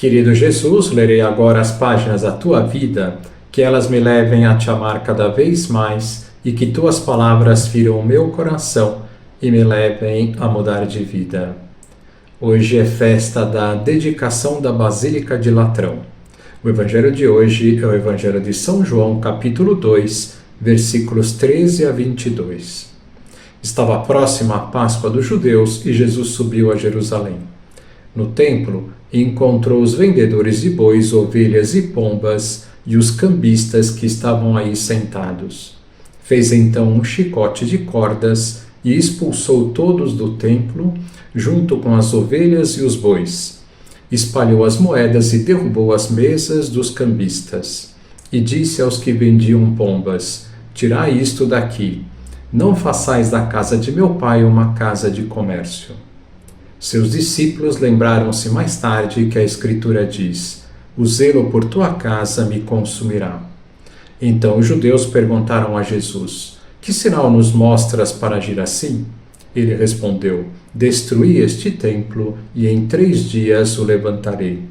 Querido Jesus, lerei agora as páginas da Tua vida, que elas me levem a Te amar cada vez mais e que Tuas palavras firam o meu coração e me levem a mudar de vida. Hoje é festa da dedicação da Basílica de Latrão. O evangelho de hoje é o evangelho de São João, capítulo 2, versículos 13 a 22. Estava próxima a Páscoa dos judeus e Jesus subiu a Jerusalém. No templo, encontrou os vendedores de bois, ovelhas e pombas e os cambistas que estavam aí sentados. Fez então um chicote de cordas e expulsou todos do templo, junto com as ovelhas e os bois. Espalhou as moedas e derrubou as mesas dos cambistas. E disse aos que vendiam pombas: tirai isto daqui, não façais da casa de meu pai uma casa de comércio. Seus discípulos lembraram-se mais tarde que a Escritura diz: o zelo por tua casa me consumirá. Então os judeus perguntaram a Jesus: que sinal nos mostras para agir assim? Ele respondeu: destruí este templo e em 3 dias o levantarei.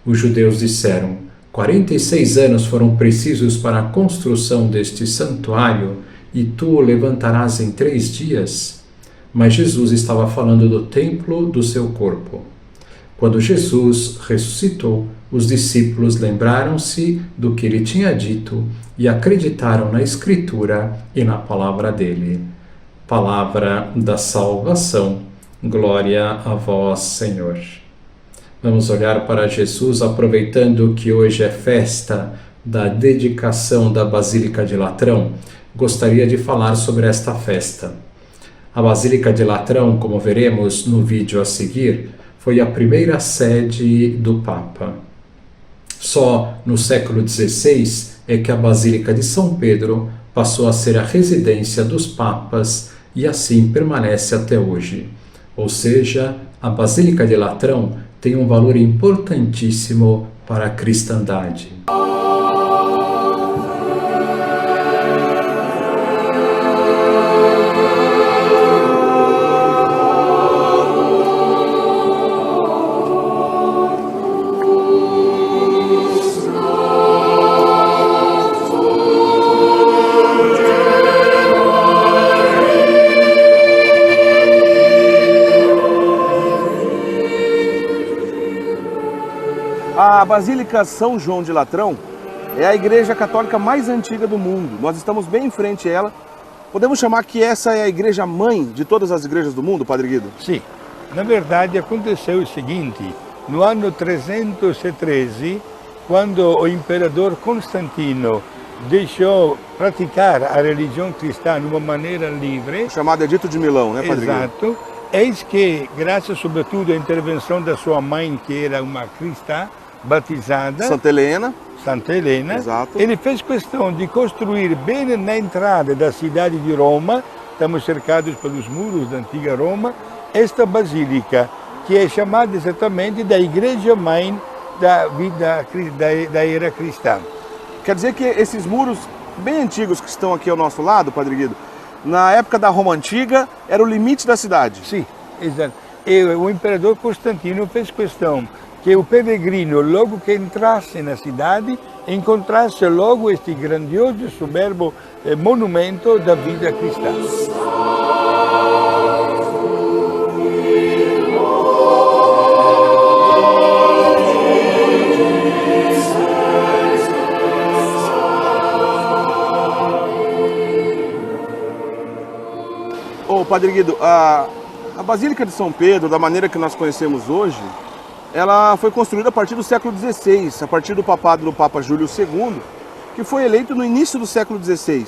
Os judeus disseram: 46 anos foram precisos para a construção deste santuário e tu o levantarás em 3 dias? Mas Jesus estava falando do templo do seu corpo. Quando Jesus ressuscitou, os discípulos lembraram-se do que ele tinha dito e acreditaram na Escritura e na palavra dele. Palavra da salvação. Glória a vós, Senhor. Vamos olhar para Jesus, aproveitando que hoje é festa da dedicação da Basílica de Latrão. Gostaria de falar sobre esta festa. A Basílica de Latrão, como veremos no vídeo a seguir, foi a primeira sede do Papa. Só no século XVI é que a Basílica de São Pedro passou a ser a residência dos papas e assim permanece até hoje. Ou seja, a Basílica de Latrão tem um valor importantíssimo para a cristandade. A Basílica São João de Latrão é a igreja católica mais antiga do mundo. Nós estamos bem em frente a ela. Podemos chamar que essa é a igreja mãe de todas as igrejas do mundo, Padre Guido? Sim. Na verdade, aconteceu o seguinte: no ano 313, quando o imperador Constantino deixou praticar a religião cristã de uma maneira livre, O chamado Edito de Milão, né, Padre Guido? exato, eis que, graças sobretudo à intervenção da sua mãe, que era uma cristã batizada, Santa Helena. Santa Helena, Exato. ele fez questão de construir bem na entrada da cidade de Roma, estamos cercados pelos muros da antiga Roma, esta basílica, que é chamada exatamente da igreja mãe da vida da era cristã. Quer dizer que esses muros bem antigos que estão aqui ao nosso lado, Padre Guido, na época da Roma Antiga, era o limite da cidade. Sim, exato. E o imperador Constantino fez questão que o peregrino, logo que entrasse na cidade, encontrasse logo este grandioso e soberbo monumento da vida cristã. Ô, Padre Guido, a Basílica de São Pedro, da maneira que nós conhecemos hoje, ela foi construída a partir do século XVI, a partir do papado do Papa Júlio II, que foi eleito no início do século XVI.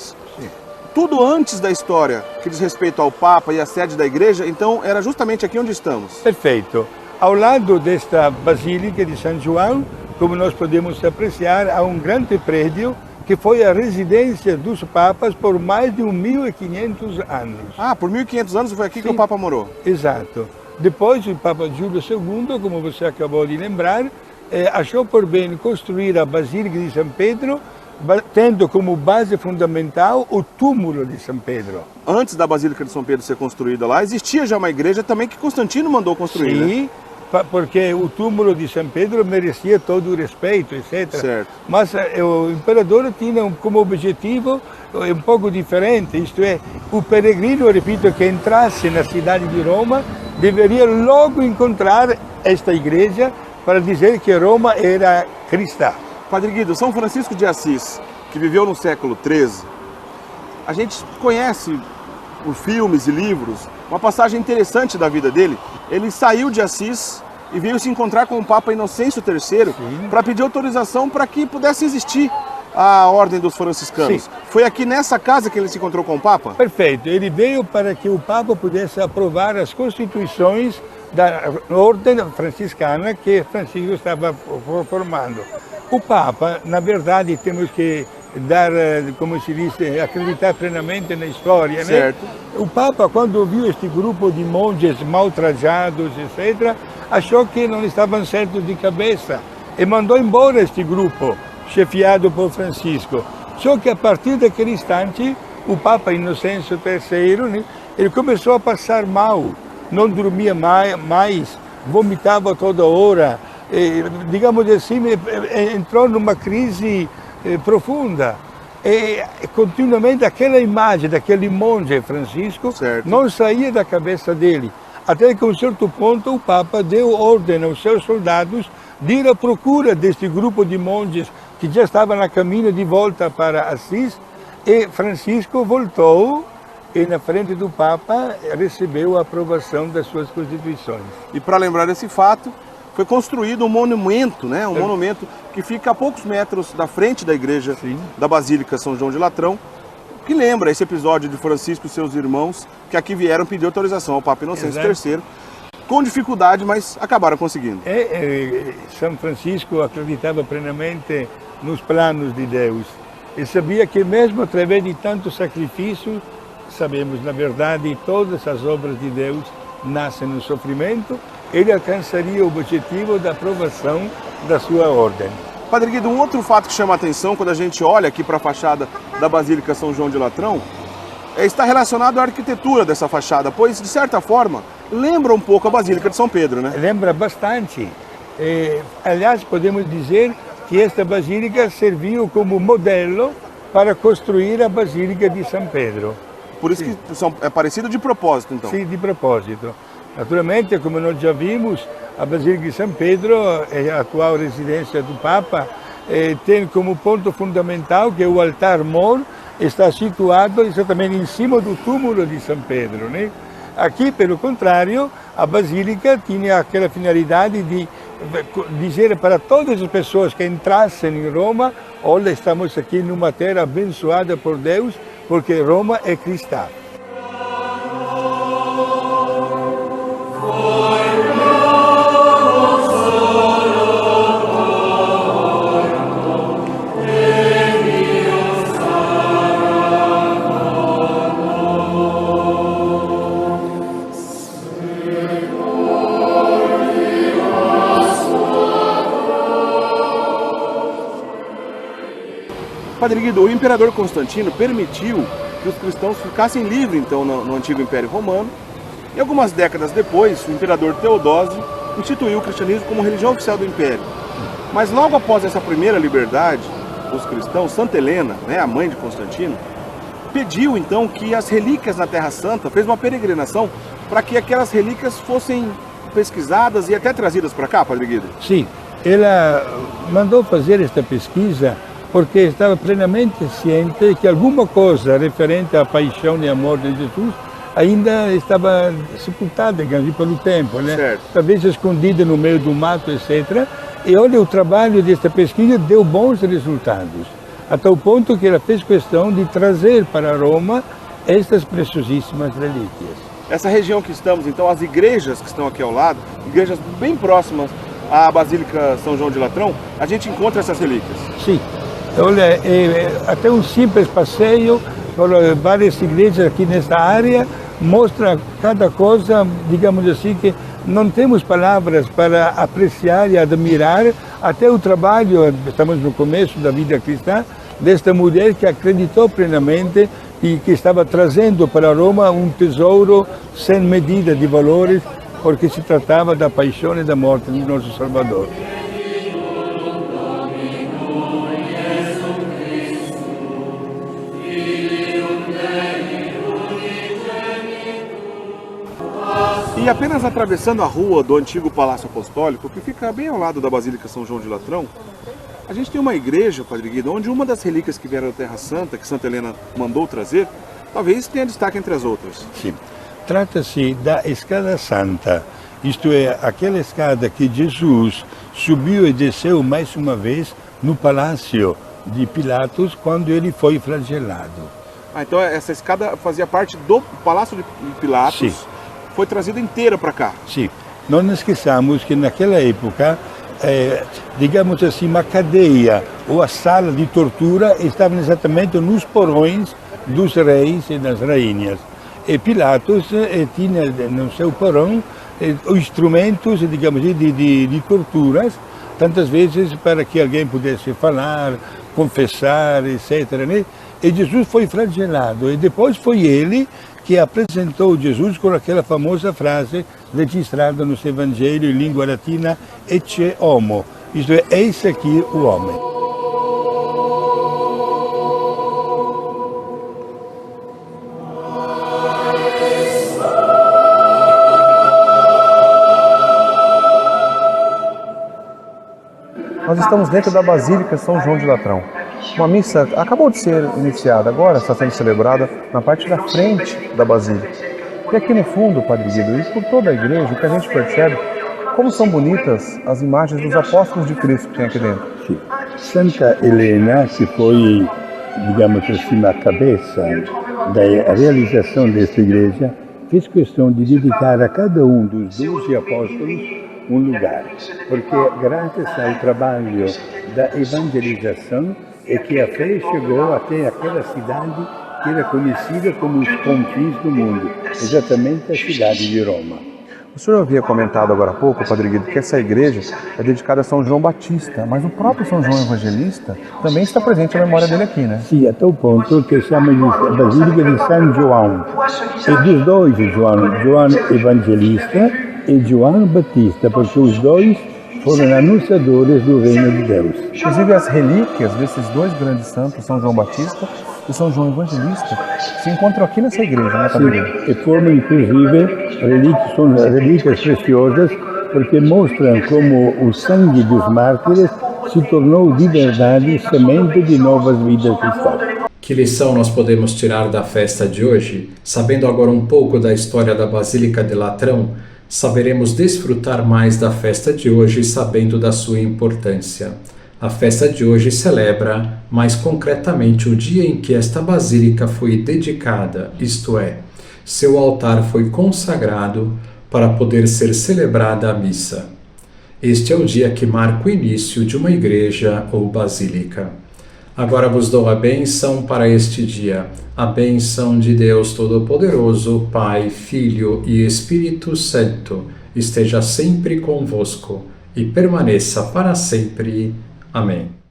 Tudo antes da história que diz respeito ao Papa e à sede da igreja, então era justamente aqui onde estamos. Perfeito. Ao lado desta Basílica de São João, como nós podemos apreciar, há um grande prédio que foi a residência dos papas por mais de 1.500 anos. Ah, por 1.500 anos foi aqui que o Papa morou. Exato. Depois, o Papa Júlio II, como você acabou de lembrar, achou por bem construir a Basílica de São Pedro, tendo como base fundamental o túmulo de São Pedro. Antes da Basílica de São Pedro ser construída lá, existia já uma igreja também que Constantino mandou construir. Sim, né? porque o túmulo de São Pedro merecia todo o respeito, etc. Certo. Mas o imperador tinha como objetivo um pouco diferente, isto é, o peregrino, repito, que entrasse na cidade de Roma, deveria logo encontrar esta igreja para dizer que Roma era cristã. Padre Guido, São Francisco de Assis, que viveu no século XIII, a gente conhece por filmes e livros uma passagem interessante da vida dele. Ele saiu de Assis e veio se encontrar com o Papa Inocêncio III para pedir autorização para que pudesse existir a Ordem dos Franciscanos. Sim. Foi aqui nessa casa que ele se encontrou com o Papa? Perfeito. Ele veio para que o Papa pudesse aprovar as constituições da Ordem Franciscana que Francisco estava formando. O Papa, na verdade, temos que dar, como se diz, acreditar plenamente na história, certo, né? O Papa, quando viu este grupo de monges mal trajados, etc., achou que não estavam certos de cabeça e mandou embora este grupo, chefiado por Francisco. Só que a partir daquele instante, o Papa Inocêncio III, né, ele começou a passar mal, não dormia mais, vomitava toda hora, digamos assim, entrou numa crise profunda. E continuamente aquela imagem daquele monge Francisco certo, não saía da cabeça dele. Até que a um certo ponto o Papa deu ordem aos seus soldados de ir à procura deste grupo de monges que já estava na caminho de volta para Assis, e Francisco voltou e na frente do Papa recebeu a aprovação das suas constituições. E para lembrar desse fato, foi construído um monumento, né? Um monumento que fica a poucos metros da frente da igreja da Basílica São João de Latrão, que lembra esse episódio de Francisco e seus irmãos que aqui vieram pedir autorização ao Papa Inocêncio III, com dificuldade, mas acabaram conseguindo. São Francisco acreditava plenamente nos planos de Deus e sabia que mesmo através de tanto sacrifício, sabemos na verdade, todas as obras de Deus nascem no sofrimento, ele alcançaria o objetivo da aprovação da sua ordem. Padre Guido, um outro fato que chama a atenção quando a gente olha aqui para a fachada da Basílica São João de Latrão está relacionado à arquitetura dessa fachada, pois, de certa forma, lembra um pouco a Basílica de São Pedro, né? Lembra bastante. Aliás, podemos dizer que esta basílica serviu como modelo para construir a Basílica de São Pedro. Por isso que é parecido de propósito, então? Sim, de propósito. Naturalmente, como nós já vimos, a Basílica de São Pedro, é a atual residência do Papa, tem como ponto fundamental que o altar-mor está situado exatamente em cima do túmulo de São Pedro, né? Aqui, pelo contrário, a Basílica tinha aquela finalidade de dizer para todas as pessoas que entrassem em Roma: olha, estamos aqui numa terra abençoada por Deus, porque Roma é cristã. Padre Guido, o imperador Constantino permitiu que os cristãos ficassem livres, então, no antigo Império Romano. E algumas décadas depois, o imperador Teodósio instituiu o cristianismo como religião oficial do Império. Mas logo após essa primeira liberdade dos cristãos, Santa Helena, né, a mãe de Constantino, pediu então que as relíquias na Terra Santa, fez uma peregrinação para que aquelas relíquias fossem pesquisadas e até trazidas para cá, Padre Guido. Sim, ela mandou fazer esta pesquisa porque estava plenamente ciente que alguma coisa referente à paixão e amor de Jesus ainda estava sepultada, digamos, pelo tempo, né? Certo. Talvez escondida no meio do mato, etc. E olha, o trabalho desta pesquisa deu bons resultados, até o ponto que ela fez questão de trazer para Roma estas preciosíssimas relíquias. Essa região que estamos, então, as igrejas que estão aqui ao lado, igrejas bem próximas à Basílica São João de Latrão, a gente encontra essas relíquias. Sim. Olha, até um simples passeio por várias igrejas aqui nesta área mostra cada coisa, digamos assim, que não temos palavras para apreciar e admirar, até o trabalho, estamos no começo da vida cristã, desta mulher que acreditou plenamente e que estava trazendo para Roma um tesouro sem medida de valores, porque se tratava da paixão e da morte de nosso Salvador. E apenas atravessando a rua do antigo Palácio Apostólico, que fica bem ao lado da Basílica São João de Latrão, a gente tem uma igreja, Padre Guido, onde uma das relíquias que vieram da Terra Santa, que Santa Helena mandou trazer, talvez tenha destaque entre as outras. Sim. Trata-se da Escada Santa, isto é, aquela escada que Jesus subiu e desceu mais uma vez no Palácio de Pilatos quando ele foi flagelado. Então essa escada fazia parte do Palácio de Pilatos. Sim. Foi trazida inteira para cá. Sim, não esqueçamos que naquela época, digamos assim, uma cadeia ou a sala de tortura estavam exatamente nos porões dos reis e das rainhas. E Pilatos tinha no seu porão instrumentos, digamos, de torturas, tantas vezes para que alguém pudesse falar, confessar, etc. Né? E Jesus foi flagelado e depois foi ele que apresentou Jesus com aquela famosa frase registrada nos Evangelhos em língua latina, ecce homo, isto é, eis aqui o homem. Nós estamos dentro da Basílica São João de Latrão. Uma missa acabou de ser iniciada, agora está sendo celebrada na parte da frente da Basílica. E aqui no fundo, Padre Guido, e por toda a igreja, o que a gente percebe, como são bonitas as imagens dos apóstolos de Cristo que tem aqui dentro. Sim. Santa Helena, que foi, digamos assim, a cabeça da realização desta igreja, fez questão de dedicar a cada um dos 12 apóstolos um lugar, porque graças ao trabalho da evangelização é que a fé chegou até aquela cidade que era conhecida como os confins do mundo, exatamente a cidade de Roma. O senhor havia comentado agora há pouco, Padre Guido, que essa igreja é dedicada a São João Batista, mas o próprio São João Evangelista também está presente na memória dele aqui, né? Sim, a tal ponto que chama de Basílica de São João. E dos dois, João Evangelista e João Batista, porque os dois foram anunciadores do reino de Deus. Inclusive as relíquias desses dois grandes santos, São João Batista e São João Evangelista, se encontram aqui nessa igreja, né, Padre Guido? E formam inclusive são relíquias preciosas, porque mostram como o sangue dos mártires se tornou de verdade semente de novas vidas cristãs. Que lição nós podemos tirar da festa de hoje? Sabendo agora um pouco da história da Basílica de Latrão, saberemos desfrutar mais da festa de hoje sabendo da sua importância. A festa de hoje celebra, mais concretamente, o dia em que esta basílica foi dedicada, isto é, seu altar foi consagrado para poder ser celebrada a missa. Este é o dia que marca o início de uma igreja ou basílica. Agora vos dou a bênção para este dia, a bênção de Deus Todo-Poderoso, Pai, Filho e Espírito Santo, esteja sempre convosco e permaneça para sempre. Amém.